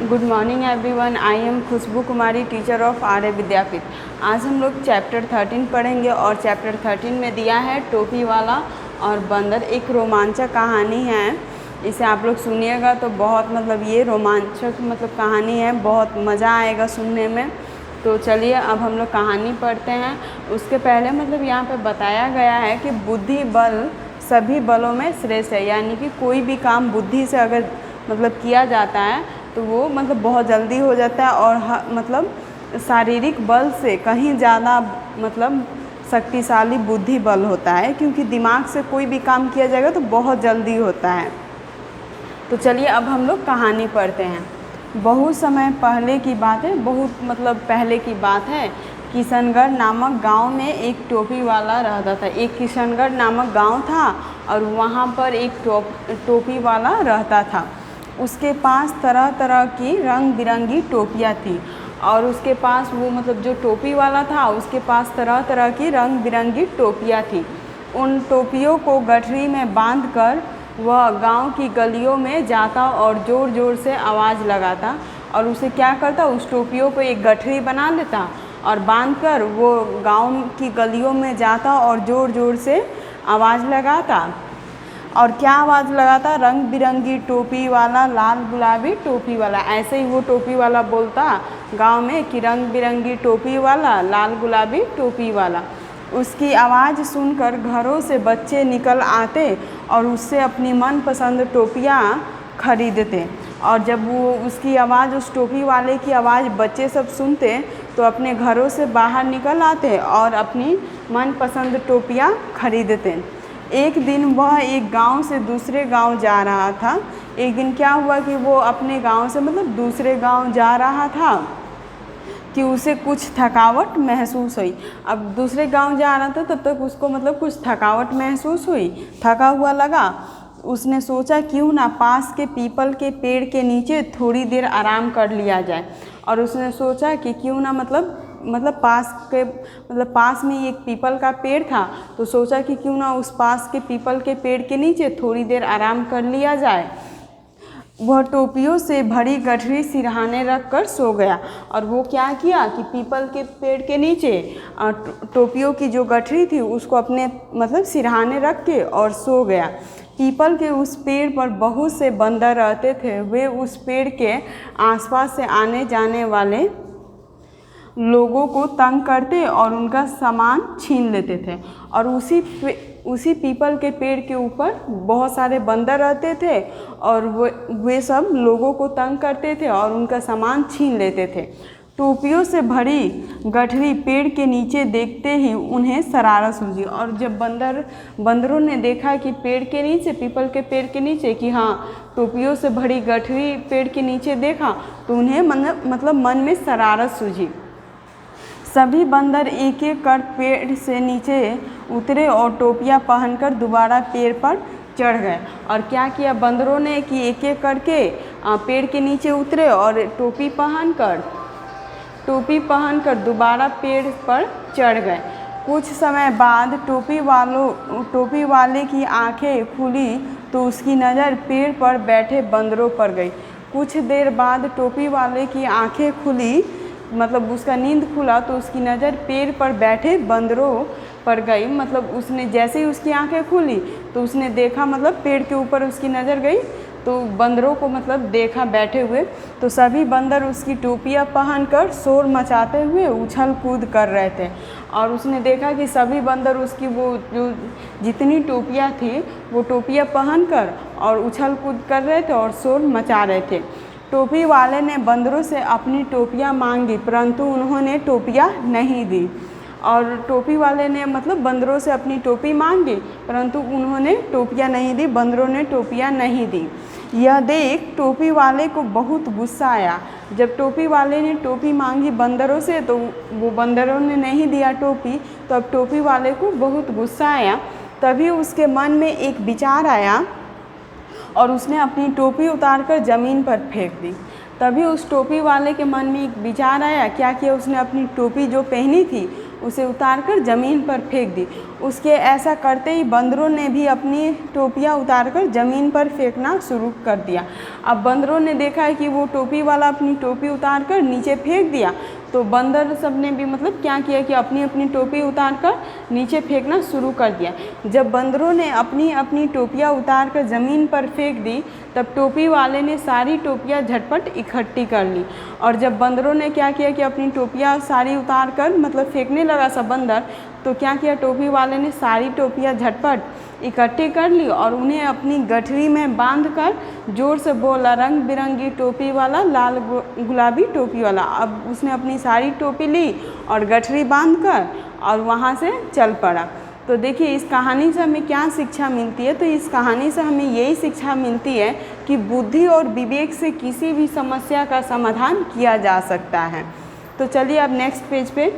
Good morning everyone. I am Khushboo Kumari, teacher of Arya Vidyapeeth. आज हम लोग चैप्टर 13 पढ़ेंगे और चैप्टर 13 में दिया है टोपी वाला और बंदर। एक रोमांचक कहानी है, इसे आप लोग सुनिएगा तो बहुत ये रोमांचक कहानी है, बहुत मज़ा आएगा सुनने में। तो चलिए अब हम लोग कहानी पढ़ते हैं। उसके पहले यहाँ पे बताया गया है कि बुद्धि बल सभी बलों में श्रेष्ठ है, यानी कि कोई भी काम बुद्धि से अगर किया जाता है तो वो बहुत जल्दी हो जाता है और शारीरिक बल से कहीं ज़्यादा शक्तिशाली बुद्धि बल होता है, क्योंकि दिमाग से कोई भी काम किया जाएगा तो बहुत जल्दी होता है। तो चलिए अब हम लोग कहानी पढ़ते हैं। बहुत समय पहले की बात है, बहुत पहले की बात है। किशनगढ़ नामक गांव में एक टोपी वाला रहता था। एक किशनगढ़ नामक गांव था और वहाँ पर एक टोपी वाला रहता था। उसके पास तरह तरह की रंग बिरंगी टोपियाँ थी और उसके पास वो जो टोपी वाला था उसके पास तरह तरह की रंग बिरंगी टोपियाँ थी। उन टोपियों को गठरी में बांधकर वह गांव की गलियों में जाता और ज़ोर ज़ोर से आवाज़ लगाता। और उसे क्या करता, उस टोपियों को एक गठरी बना लेता और बांधकर वो गांव की गलियों में जाता और ज़ोर ज़ोर से आवाज़ लगाता। और क्या आवाज़ लगाता, रंग बिरंगी टोपी वाला, लाल गुलाबी टोपी वाला। ऐसे ही वो टोपी वाला बोलता गांव में कि रंग बिरंगी टोपी वाला, लाल गुलाबी टोपी वाला। उसकी आवाज़ सुनकर घरों से बच्चे निकल आते और उससे अपनी मनपसंद टोपियाँ खरीदते। और जब वो उसकी आवाज़, उस टोपी वाले की आवाज़ बच्चे सब सुनते तो अपने घरों से बाहर निकल आते और अपनी मनपसंद टोपियाँ खरीदते। एक दिन वह एक गांव से दूसरे गांव जा रहा था। एक दिन क्या हुआ कि वो अपने गांव से दूसरे गांव जा रहा था कि उसे कुछ थकावट महसूस हुई। अब दूसरे गांव जा रहा था तब तक उसको कुछ थकावट महसूस हुई, थका हुआ लगा। उसने सोचा क्यों ना पास के पीपल के पेड़ के नीचे थोड़ी देर आराम कर लिया जाए। और उसने सोचा कि क्यों ना पास में एक पीपल का पेड़ था, तो सोचा कि क्यों ना उस पास के पीपल के पेड़ के नीचे थोड़ी देर आराम कर लिया जाए। वह टोपियों से भरी गठरी सिरहाने रख कर सो गया। और वो क्या किया कि पीपल के पेड़ के नीचे टोपियों की जो गठरी थी उसको अपने सिरहाने रख के और सो गया। पीपल के उस पेड़ पर बहुत से बंदर रहते थे। वे उस पेड़ के आसपास से आने जाने वाले लोगों को तंग करते और उनका सामान छीन लेते थे। और उसी पीपल के पेड़ के ऊपर बहुत सारे बंदर रहते थे और वे सब लोगों को तंग करते थे और उनका सामान छीन लेते थे। टोपियों से भरी गठरी पेड़ के नीचे देखते ही उन्हें शरारत सूझी। और जब बंदरों ने देखा कि पेड़ के नीचे, पीपल के पेड़ के नीचे, कि हाँ टोपियों से भरी गठरी पेड़ के नीचे देखा, तो उन्हें मन में शरारत सूझी। सभी बंदर एक एक कर पेड़ से नीचे उतरे और टोपियाँ पहनकर दोबारा पेड़ पर चढ़ गए। और क्या किया बंदरों ने कि एक एक करके पेड़ के नीचे उतरे और टोपी पहनकर दोबारा पेड़ पर चढ़ गए। कुछ समय बाद टोपी वाले की आंखें खुली तो उसकी नज़र पेड़ पर बैठे बंदरों पर गई। कुछ देर बाद टोपी वाले की आंखें खुली, उसका नींद खुला तो उसकी नज़र पेड़ पर बैठे बंदरों पर गई। उसने जैसे ही उसकी आंखें खुली तो उसने देखा, पेड़ के ऊपर उसकी नज़र गई तो बंदरों को देखा बैठे हुए। तो सभी बंदर उसकी टोपियाँ पहनकर शोर मचाते हुए उछल कूद कर रहे थे। और उसने देखा कि सभी बंदर उसकी वो जो जितनी टोपियाँ थी वो टोपियाँ पहनकर और उछल कूद कर रहे थे और शोर मचा रहे थे। टोपी वाले ने बंदरों से अपनी टोपियाँ मांगी, परंतु उन्होंने टोपियाँ नहीं दी। और टोपी वाले ने बंदरों से अपनी टोपी मांगी, परंतु उन्होंने टोपियाँ नहीं दी, बंदरों ने टोपियाँ नहीं दी। यह देख टोपी वाले को बहुत गुस्सा आया। जब टोपी वाले ने टोपी मांगी बंदरों से तो वो बंदरों ने नहीं दिया टोपी, तो अब टोपी वाले को बहुत गुस्सा आया। तभी उसके मन में एक विचार आया और उसने अपनी टोपी उतारकर ज़मीन पर फेंक दी। तभी उस टोपी वाले के मन में एक विचार आया। क्या किया उसने, अपनी टोपी जो पहनी थी उसे उतारकर ज़मीन पर फेंक दी। उसके ऐसा करते ही बंदरों ने भी अपनी टोपियाँ उतारकर ज़मीन पर फेंकना शुरू कर दिया। अब बंदरों ने देखा है कि वो टोपी वाला अपनी टोपी उतारकर नीचे फेंक दिया, तो बंदर सब ने भी मतलब क्या किया कि अपनी अपनी टोपी उतारकर नीचे फेंकना शुरू कर दिया। जब बंदरों ने अपनी अपनी टोपियाँ उतारकर ज़मीन पर फेंक दी, तब टोपी वाले ने सारी टोपियाँ झटपट इकट्ठी कर ली। और जब बंदरों ने क्या किया कि अपनी टोपियाँ सारी उतार कर मतलब फेंकने लगा सब बंदर, तो क्या किया टोपी वाले ने सारी टोपियाँ झटपट इकट्ठी कर ली और उन्हें अपनी गठरी में बांधकर जोर से बोला, रंग बिरंगी टोपी वाला, लाल गुलाबी टोपी वाला। अब उसने अपनी सारी टोपी ली और गठरी बांधकर और वहाँ से चल पड़ा। तो देखिए इस कहानी से हमें क्या शिक्षा मिलती है, तो इस कहानी से हमें यही शिक्षा मिलती है कि बुद्धि और विवेक से किसी भी समस्या का समाधान किया जा सकता है। तो चलिए अब नेक्स्ट पेज पे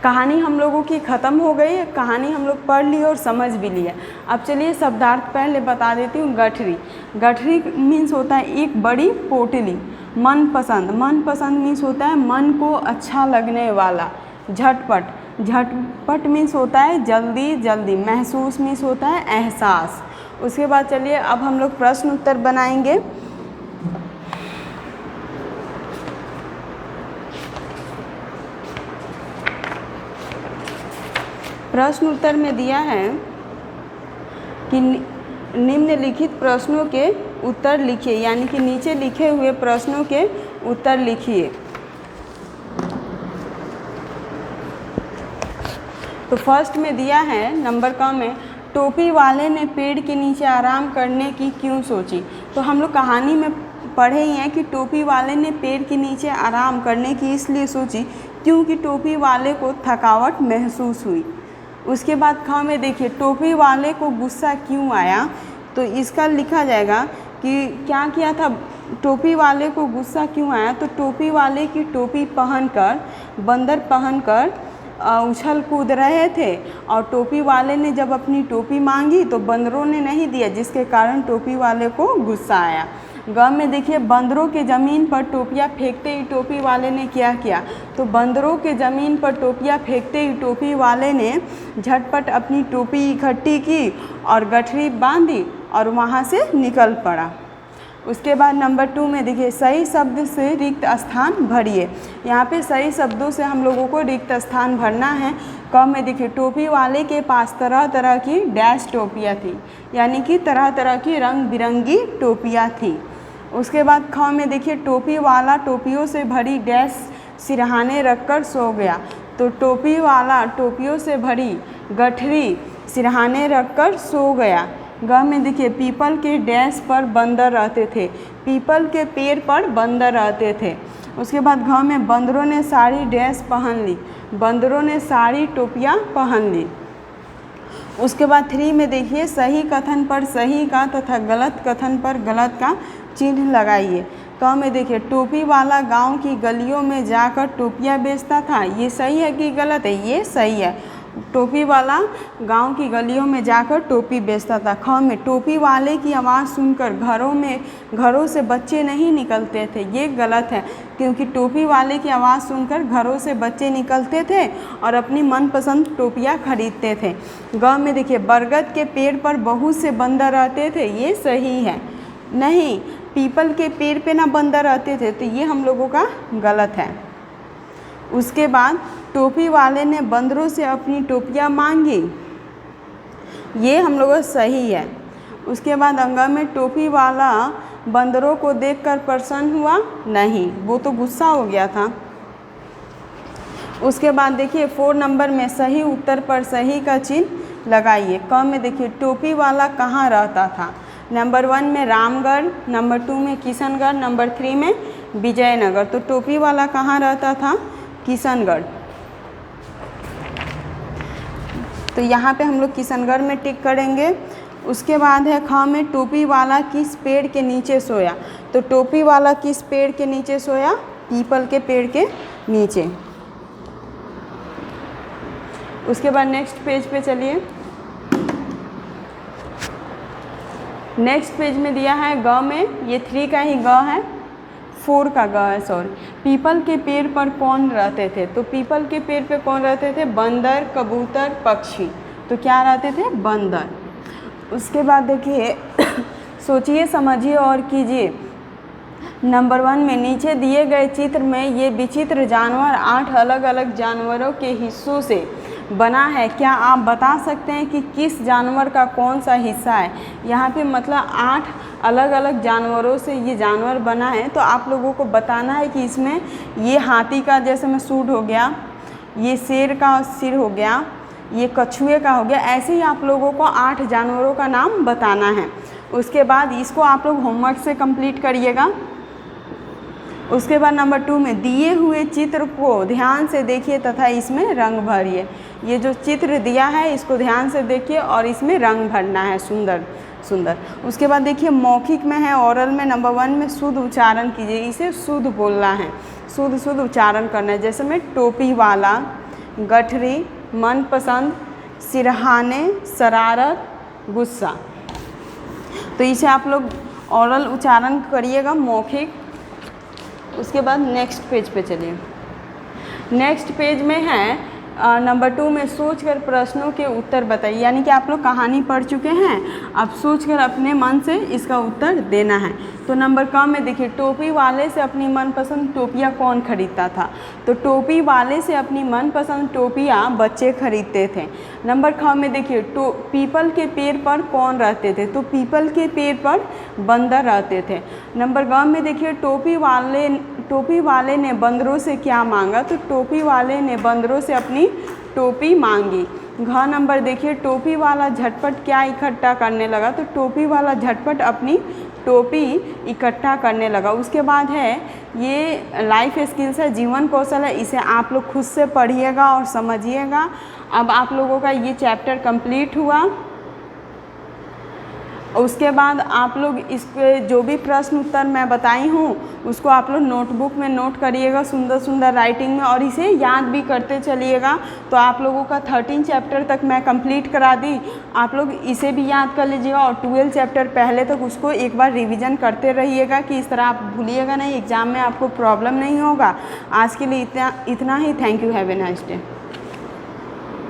कहानी हम लोगों की ख़त्म हो गई है। कहानी हम लोग पढ़ ली और समझ भी लिया। अब चलिए शब्दार्थ पहले बता देती हूँ। गठरी, गठरी मीन्स होता है एक बड़ी पोटली। मनपसंद, मनपसंद मीन्स होता है मन को अच्छा लगने वाला। झटपट, झटपट मीन्स होता है जल्दी जल्दी। महसूस मीन्स होता है एहसास। उसके बाद चलिए अब हम लोग प्रश्न उत्तर बनाएंगे। प्रश्न उत्तर में दिया है कि निम्नलिखित प्रश्नों के उत्तर लिखिए, यानी कि नीचे लिखे हुए प्रश्नों के उत्तर लिखिए। तो फर्स्ट में दिया है नंबर कम है, टोपी वाले ने पेड़ के नीचे आराम करने की क्यों सोची। तो हम लोग कहानी में पढ़े ही हैं कि टोपी वाले ने पेड़ के नीचे आराम करने की इसलिए सोची क्योंकि टोपी वाले को थकावट महसूस हुई। उसके बाद ख में देखिए टोपी वाले को गुस्सा क्यों आया, तो इसका लिखा जाएगा कि क्या किया था, टोपी वाले को गुस्सा क्यों आया। तो टोपी वाले की टोपी पहनकर बंदर पहनकर उछल कूद रहे थे और टोपी वाले ने जब अपनी टोपी मांगी तो बंदरों ने नहीं दिया, जिसके कारण टोपी वाले को गुस्सा आया। ग में देखिए बंदरों के ज़मीन पर टोपियाँ फेंकते ही टोपी वाले ने क्या किया, तो बंदरों के ज़मीन पर टोपियाँ फेंकते ही टोपी वाले ने झटपट अपनी टोपी इकट्ठी की और गठरी बांधी और वहाँ से निकल पड़ा। उसके बाद नंबर 2 में देखिए सही शब्द से रिक्त स्थान भरिए। यहाँ पे सही शब्दों से हम लोगों को रिक्त स्थान भरना है। क में देखिए टोपी वाले के पास तरह तरह की डैश टोपियाँ थी, यानी कि तरह तरह की रंग बिरंगी टोपियाँ थी। उसके बाद ख में देखिए टोपी वाला टोपियों से भरी डैश सिरहाने रखकर सो गया। तो टोपी वाला टोपियों से भरी गठरी सिरहाने रखकर सो गया। ग में देखिए पीपल के डैश पर बंदर रहते थे, पीपल के पेड़ पर बंदर रहते थे। उसके बाद घ में बंदरों ने सारी डैश पहन ली, बंदरों ने सारी टोपियाँ पहन ली। उसके बाद 3 में देखिए सही कथन पर सही का तथा गलत कथन पर गलत का चिन्ह लगाइए। क में देखिए टोपी वाला गांव की गलियों में जाकर टोपियाँ बेचता था, ये सही है कि गलत है, ये सही है। टोपी वाला गांव की गलियों में जाकर टोपी बेचता था। ख में टोपी वाले की आवाज़ सुनकर घरों से बच्चे नहीं निकलते थे, ये गलत है, क्योंकि टोपी वाले की आवाज़ सुनकर घरों से बच्चे निकलते थे और अपनी मनपसंद टोपियाँ खरीदते थे। ग में देखिए बरगद के पेड़ पर बहुत से बंदर रहते थे, ये सही है। नहीं, पीपल के पेड़ पे ना बंदर रहते थे, तो ये हम लोगों का गलत है। उसके बाद टोपी वाले ने बंदरों से अपनी टोपियाँ मांगी, ये हम लोगों का सही है। उसके बाद अंगा में टोपी वाला बंदरों को देखकर प्रसन्न हुआ, नहीं, वो तो गुस्सा हो गया था। उसके बाद देखिए 4 नंबर में सही उत्तर पर सही का चिन्ह लगाइए। क में देखिए टोपी वाला कहाँ रहता था। नंबर 1 में रामगढ़, नंबर 2 में किशनगढ़, नंबर 3 में विजयनगर। तो टोपी वाला कहाँ रहता था, किशनगढ़। तो यहाँ पे हम लोग किशनगढ़ में टिक करेंगे। उसके बाद है ख में टोपी वाला किस पेड़ के नीचे सोया। तो टोपी वाला किस पेड़ के नीचे सोया, पीपल के पेड़ के नीचे। उसके बाद नेक्स्ट पेज पे चलिए। नेक्स्ट पेज में दिया है ग में, ये 3 का ही ग है, 4 का ग है, सॉरी। पीपल के पेड़ पर कौन रहते थे? तो पीपल के पेड़ पे कौन रहते थे? बंदर, कबूतर, पक्षी। तो क्या रहते थे? बंदर। उसके बाद देखिए सोचिए, समझिए और कीजिए। नंबर 1 में नीचे दिए गए चित्र में ये विचित्र जानवर 8 अलग अलग जानवरों के हिस्सों से बना है। क्या आप बता सकते हैं कि किस जानवर का कौन सा हिस्सा है? यहाँ पे मतलब 8 अलग अलग जानवरों से ये जानवर बना है। तो आप लोगों को बताना है कि इसमें ये हाथी का जैसे में सूंड हो गया, ये शेर का सिर हो गया, ये कछुए का हो गया। ऐसे ही आप लोगों को 8 जानवरों का नाम बताना है। उसके बाद इसको आप लोग होमवर्क से कंप्लीट करिएगा। उसके बाद नंबर 2 में दिए हुए चित्र को ध्यान से देखिए तथा इसमें रंग भरिए। ये जो चित्र दिया है इसको ध्यान से देखिए और इसमें रंग भरना है, सुंदर सुंदर। उसके बाद देखिए मौखिक में है, ओरल में नंबर 1 में शुद्ध उच्चारण कीजिए। इसे शुद्ध बोलना है, शुद्ध शुद्ध उच्चारण करना है। जैसे में टोपी वाला, गठरी, मनपसंद, सिरहाने, शरारत, गुस्सा। तो इसे आप लोग ओरल उच्चारण करिएगा, मौखिक। उसके बाद नेक्स्ट पेज पे चलिए। नेक्स्ट पेज में है नंबर 2 में सोचकर प्रश्नों के उत्तर बताइए। यानी कि आप लोग कहानी पढ़ चुके हैं, अब सोचकर अपने मन से इसका उत्तर देना है। तो नंबर क में देखिए, टोपी वाले से अपनी मनपसंद टोपियाँ कौन खरीदता था? तो टोपी वाले से अपनी मनपसंद टोपियाँ बच्चे खरीदते थे। नंबर ख में देखिए, पीपल के पेड़ पर कौन रहते थे? तो पीपल के पेड़ पर बंदर रहते थे। नंबर ग में देखिए, टोपी वाले ने बंदरों से क्या मांगा? तो टोपी वाले ने बंदरों से अपनी टोपी मांगी। घ नंबर देखिए, टोपी वाला झटपट क्या इकट्ठा करने लगा? तो टोपी वाला झटपट अपनी टोपी इकट्ठा करने लगा। उसके बाद है ये लाइफ स्किल्स है, जीवन कौशल है। इसे आप लोग खुद से पढ़िएगा और समझिएगा। अब आप लोगों का ये चैप्टर कंप्लीट हुआ। उसके बाद आप लोग इसके जो भी प्रश्न उत्तर मैं बताई हूँ उसको आप लोग नोटबुक में नोट करिएगा, सुंदर सुंदर राइटिंग में, और इसे याद भी करते चलिएगा। तो आप लोगों का 13 चैप्टर तक मैं कंप्लीट करा दी। आप लोग इसे भी याद कर लीजिएगा और 12 चैप्टर पहले तक उसको एक बार रिवीजन करते रहिएगा कि इस तरह आप भूलिएगा नहीं, एग्ज़ाम में आपको प्रॉब्लम नहीं होगा। आज के लिए इतना ही। Thank you, have a nice day.